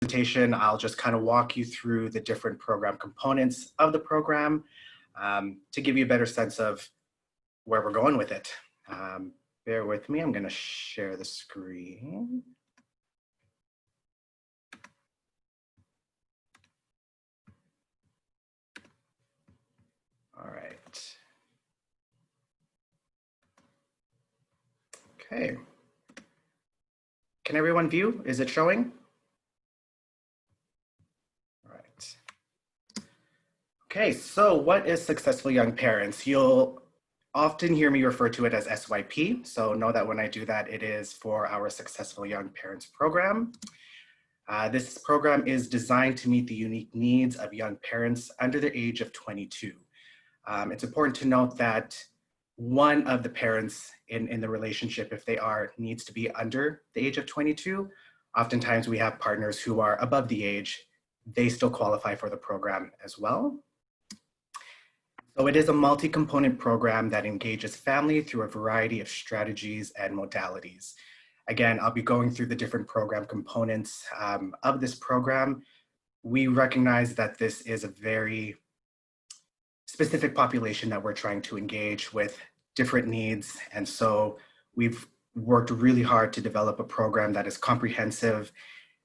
presentation, I'll just kind of walk you through the different program components of the program to give you a better sense of where we're going with it. Bear with me, I'm going to share the screen. All right. Okay. Can everyone view? Is it showing? All right. Okay, so what is Successful Young Parents? You'll often hear me refer to it as SYP. So know that when I do that, it is for our Successful Young Parents program. This program is designed to meet the unique needs of young parents under the age of 22. It's important to note that one of the parents in the relationship, if they are, needs to be under the age of 22. Oftentimes we have partners who are above the age. They still qualify for the program as well. So it is a multi-component program that engages family through a variety of strategies and modalities. Again, I'll be going through the different program components of this program. We recognize that this is a very specific population that we're trying to engage with different needs. And so we've worked really hard to develop a program that is comprehensive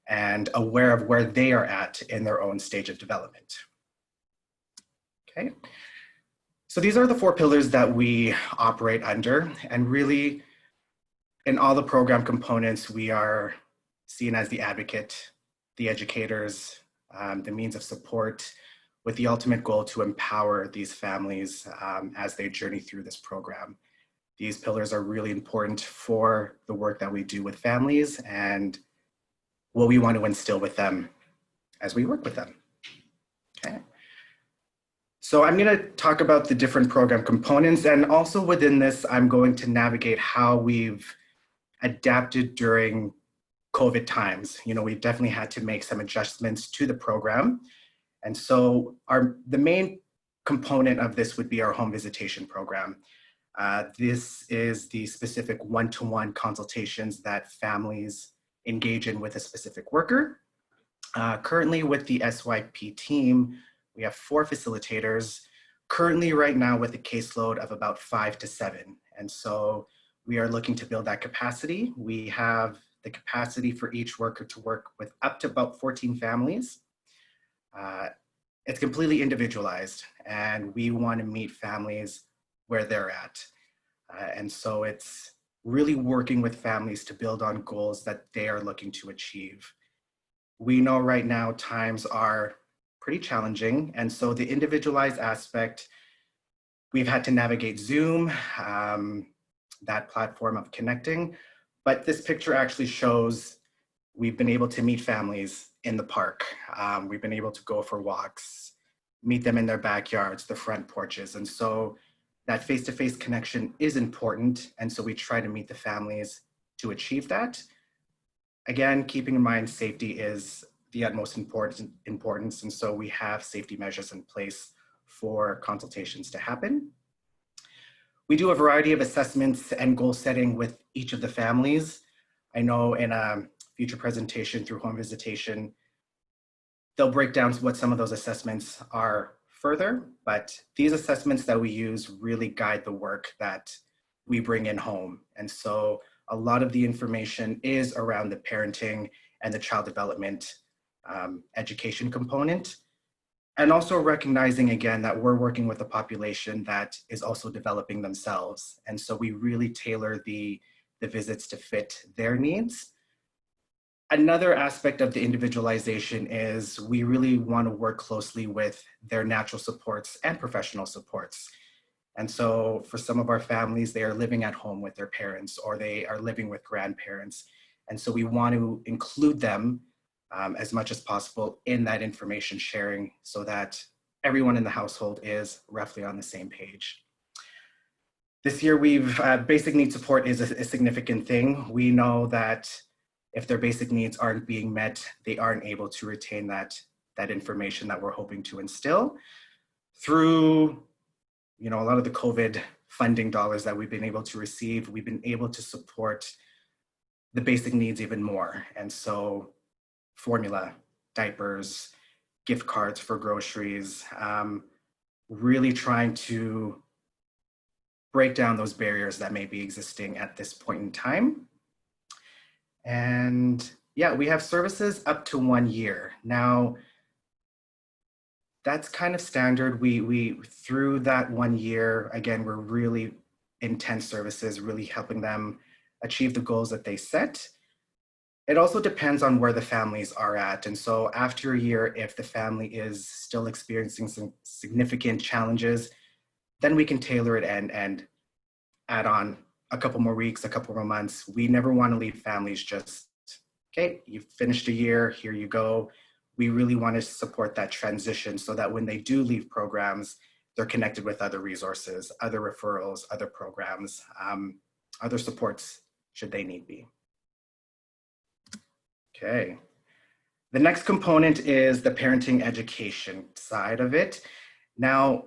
and aware of where they are at in their own stage of development. Okay. So these are the 4 pillars that we operate under, and really in all the program components, we are seen as the advocate, the educators, the means of support, with the ultimate goal to empower these families as they journey through this program. These pillars are really important for the work that we do with families and what we want to instill with them as we work with them. Okay. So I'm going to talk about the different program components, and also within this, I'm going to navigate how we've adapted during COVID times. You know, we've definitely had to make some adjustments to the program. And so the main component of this would be our home visitation program. This is the specific one-to-one consultations that families engage in with a specific worker. Currently with the SYP team, we have 4 facilitators, currently right now with a caseload of about 5 to 7. And so we are looking to build that capacity. We have the capacity for each worker to work with up to about 14 families. It's completely individualized, and we want to meet families where they're at. And so it's really working with families to build on goals that they are looking to achieve. We know right now times are pretty challenging, and so the individualized aspect, we've had to navigate Zoom, that platform of connecting, but this picture actually shows we've been able to meet families in the park. We've been able to go for walks, meet them in their backyards, the front porches. And so that face-to-face connection is important. And so we try to meet the families to achieve that. Again, keeping in mind safety is the utmost importance. And so we have safety measures in place for consultations to happen. We do a variety of assessments and goal setting with each of the families. I know in a future presentation through home visitation, they'll break down what some of those assessments are further, but these assessments that we use really guide the work that we bring in home. And so a lot of the information is around the parenting and the child development education component, and also recognizing again that we're working with a population that is also developing themselves. And so we really tailor the visits to fit their needs. Another aspect of the individualization is we really want to work closely with their natural supports and professional supports. And so for some of our families, they are living at home with their parents, or they are living with grandparents. And so we want to include them as much as possible in that information sharing so that everyone in the household is roughly on the same page. This year, basic need support is a significant thing. We know that if their basic needs aren't being met, they aren't able to retain that information that we're hoping to instill. Through a lot of the COVID funding dollars that we've been able to receive, we've been able to support the basic needs even more. And so formula, diapers, gift cards for groceries, really trying to break down those barriers that may be existing at this point in time. And yeah, we have services up to 1 year. Now, that's kind of standard. We through that 1 year, again, we're really intense services, really helping them achieve the goals that they set. It also depends on where the families are at. And so after a year, if the family is still experiencing some significant challenges, then we can tailor it and add on a couple more weeks, a couple more months. We never want to leave families just, okay, you've finished a year, here you go. We really want to support that transition so that when they do leave programs, they're connected with other resources, other referrals, other programs, other supports should they need be. Okay. The next component is the parenting education side of it. Now,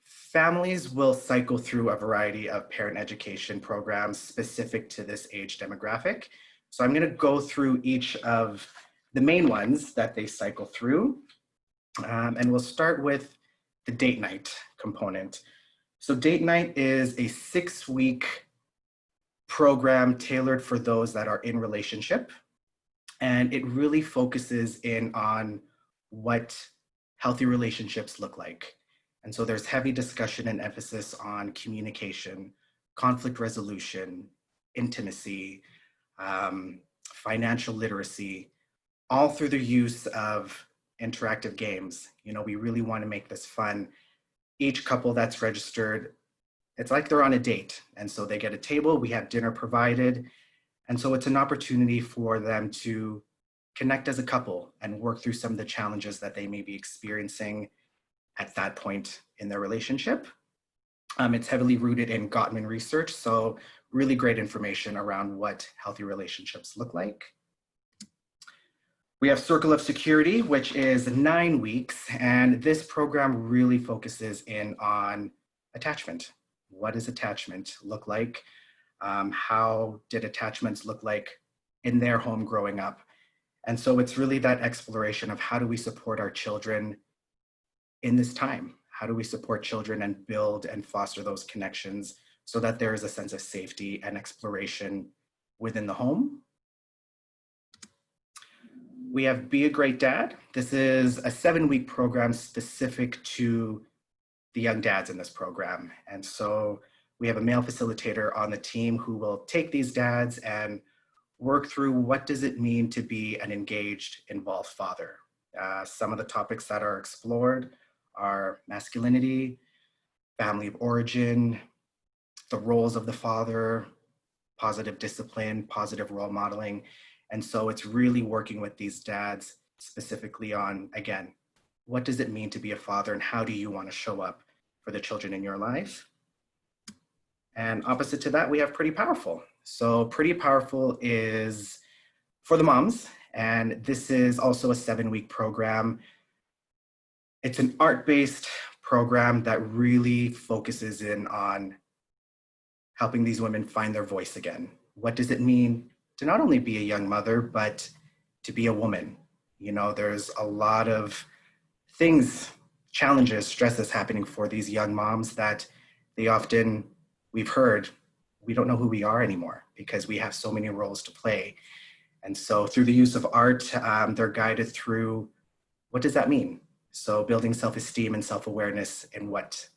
families will cycle through a variety of parent education programs specific to this age demographic. So I'm going to go through each of the main ones that they cycle through. And we'll start with the date night component. So date night is a 6-week program tailored for those that are in relationship. And it really focuses in on what healthy relationships look like. And so there's heavy discussion and emphasis on communication, conflict resolution, intimacy, financial literacy, all through the use of interactive games. You know, we really want to make this fun. Each couple that's registered, it's like they're on a date. And so they get a table, we have dinner provided. And so it's an opportunity for them to connect as a couple and work through some of the challenges that they may be experiencing at that point in their relationship. It's heavily rooted in Gottman research, so really great information around what healthy relationships look like. We have Circle of Security, which is 9 weeks, and this program really focuses in on attachment. What does attachment look like? How did attachments look like in their home growing up? And so it's really that exploration of how do we support our children in this time? How do we support children and build and foster those connections so that there is a sense of safety and exploration within the home? We have Be a Great Dad. This is a 7-week program specific to the young dads in this program. And so we have a male facilitator on the team who will take these dads and work through what does it mean to be an engaged, involved father. Some of the topics that are explored are masculinity, family of origin, the roles of the father, positive discipline, positive role modeling. And so it's really working with these dads specifically on, again, what does it mean to be a father and how do you want to show up for the children in your life? And opposite to that, we have Pretty Powerful. So Pretty Powerful is for the moms, and this is also a 7-week program. It's an art-based program that really focuses in on helping these women find their voice again. What does it mean to not only be a young mother, but to be a woman? You know, there's a lot of things, challenges, stresses happening for these young moms that they often, we've heard, we don't know who we are anymore because we have so many roles to play. And so through the use of art, they're guided through what does that mean? So building self-esteem and self-awareness in what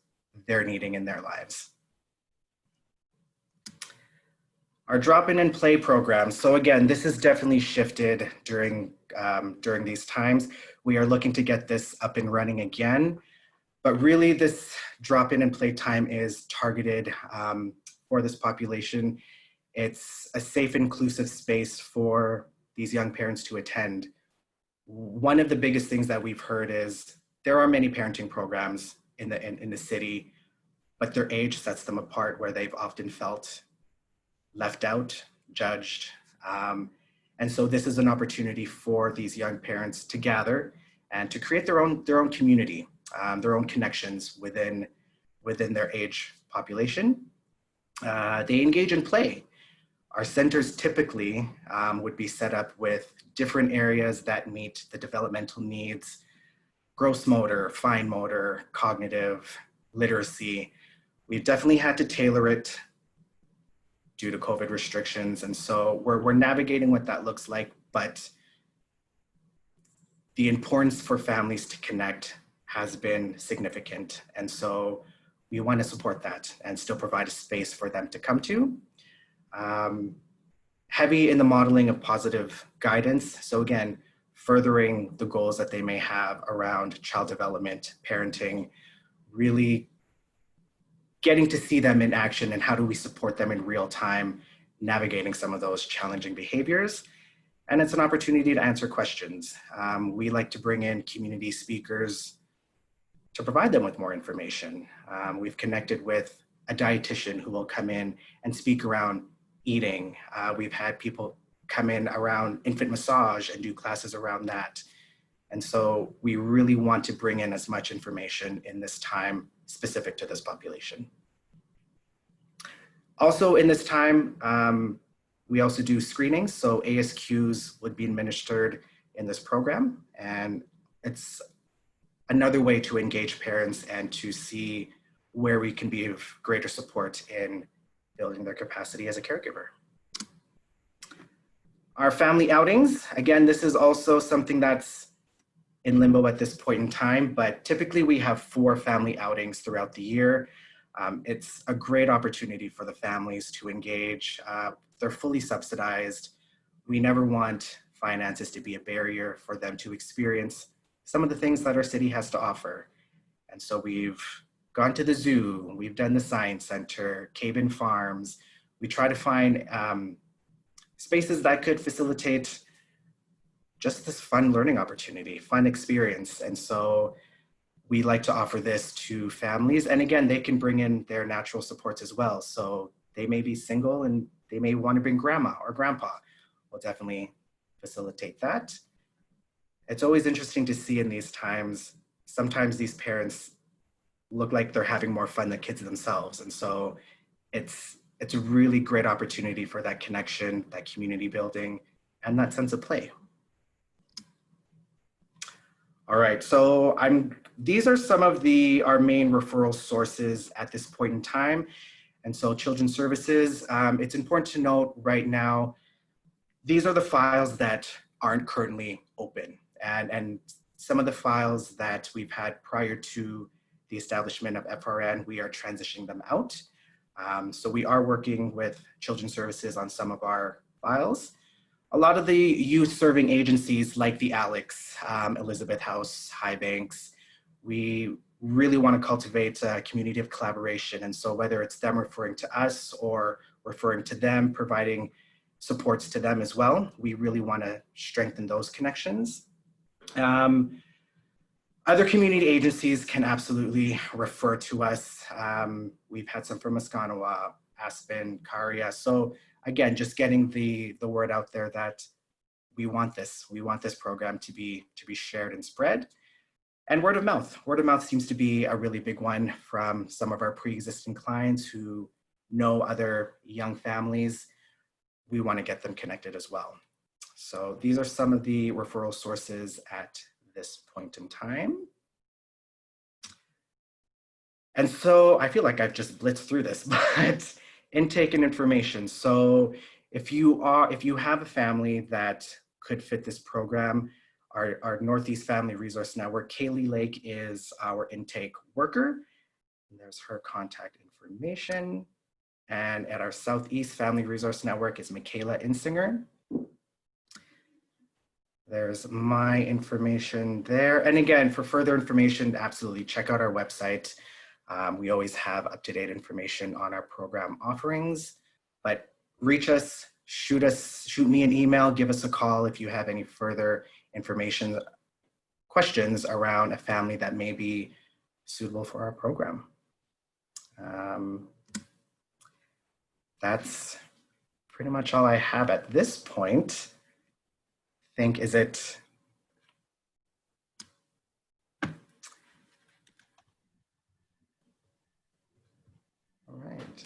they're needing in their lives. Our drop-in and play program. So again, this has definitely shifted during these times. We are looking to get this up and running again, but really this drop-in and play time is targeted for this population. It's a safe, inclusive space for these young parents to attend. One of the biggest things that we've heard is there are many parenting programs in the city, but their age sets them apart where they've often felt left out, judged. And so this is an opportunity for these young parents to gather and to create their own community, their own connections within their age population. They engage in play. Our centers typically would be set up with different areas that meet the developmental needs, gross motor, fine motor, cognitive, literacy. We've definitely had to tailor it due to COVID restrictions. And so we're navigating what that looks like, but the importance for families to connect has been significant. And so we want to support that and still provide a space for them to come to. Heavy in the modeling of positive guidance. So again, furthering the goals that they may have around child development, parenting, really getting to see them in action and how do we support them in real time, navigating some of those challenging behaviors. And it's an opportunity to answer questions. We like to bring in community speakers to provide them with more information. We've connected with a dietitian who will come in and speak around eating. We've had people come in around infant massage and do classes around that. And so we really want to bring in as much information in this time specific to this population. Also in this time, we also do screenings. So ASQs would be administered in this program. And it's another way to engage parents and to see where we can be of greater support in building their capacity as a caregiver. Our family outings, again, this is also something that's in limbo at this point in time, but typically we have 4 family outings throughout the year. It's a great opportunity for the families to engage. They're fully subsidized. We never want finances to be a barrier for them to experience some of the things that our city has to offer. And so we've gone to the zoo, we've done the science center, Cabin Farms. We try to find spaces that could facilitate just this fun learning opportunity, fun experience. And so we like to offer this to families. And again, they can bring in their natural supports as well. So they may be single and they may want to bring grandma or grandpa. We'll definitely facilitate that. It's always interesting to see in these times, sometimes these parents look like they're having more fun than kids themselves. And so it's a really great opportunity for that connection, that community building, and that sense of play. All right, so these are some of our main referral sources at this point in time. And so Children's Services, it's important to note right now, these are the files that aren't currently open. And some of the files that we've had prior to the establishment of FRN, we are transitioning them out. So we are working with Children's Services on some of our files. A lot of the youth serving agencies like the ALEX, Elizabeth House, High Banks, we really want to cultivate a community of collaboration. And so whether it's them referring to us or referring to them, providing supports to them as well, we really want to strengthen those connections. Other community agencies can absolutely refer to us. We've had some from Escanawa, Aspen, Caria. So again, just getting the word out there that we want this program to be shared and spread. And word of mouth. Word of mouth seems to be a really big one from some of our pre-existing clients who know other young families. We want to get them connected as well. So these are some of the referral sources at this point in time. And so I feel like I've just blitzed through this, but intake and information. So if you have a family that could fit this program, our Northeast Family Resource Network, Kaylee Lake is our intake worker. And there's her contact information. And at our Southeast Family Resource Network is Michaela Insinger. There's my information there. And again, for further information, absolutely check out our website. We always have up-to-date information on our program offerings, but reach us, shoot me an email, give us a call if you have any further information, questions around a family that may be suitable for our program. That's pretty much all I have at this point. I think, is it? All right.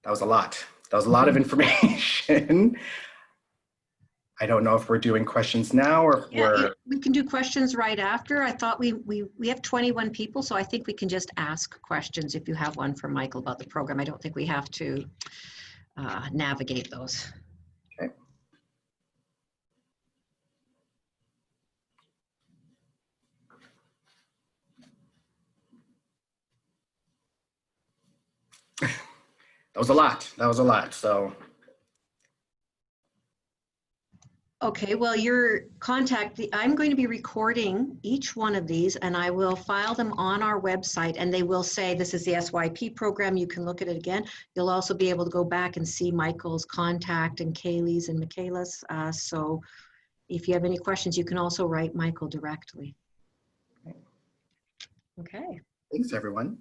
That was a lot. That was a lot of information. I don't know if we're doing questions now or if we can do questions right after. I thought we have 21 people, so I think we can just ask questions if you have one for Michael about the program. I don't think we have to navigate those. Okay. That was a lot. That was a lot. So. Okay, well, I'm going to be recording each one of these and I will file them on our website and they will say this is the SYP program. You can look at it again. You'll also be able to go back and see Michael's contact and Kaylee's and Michaela's. So if you have any questions, you can also write Michael directly. Okay. Thanks, everyone.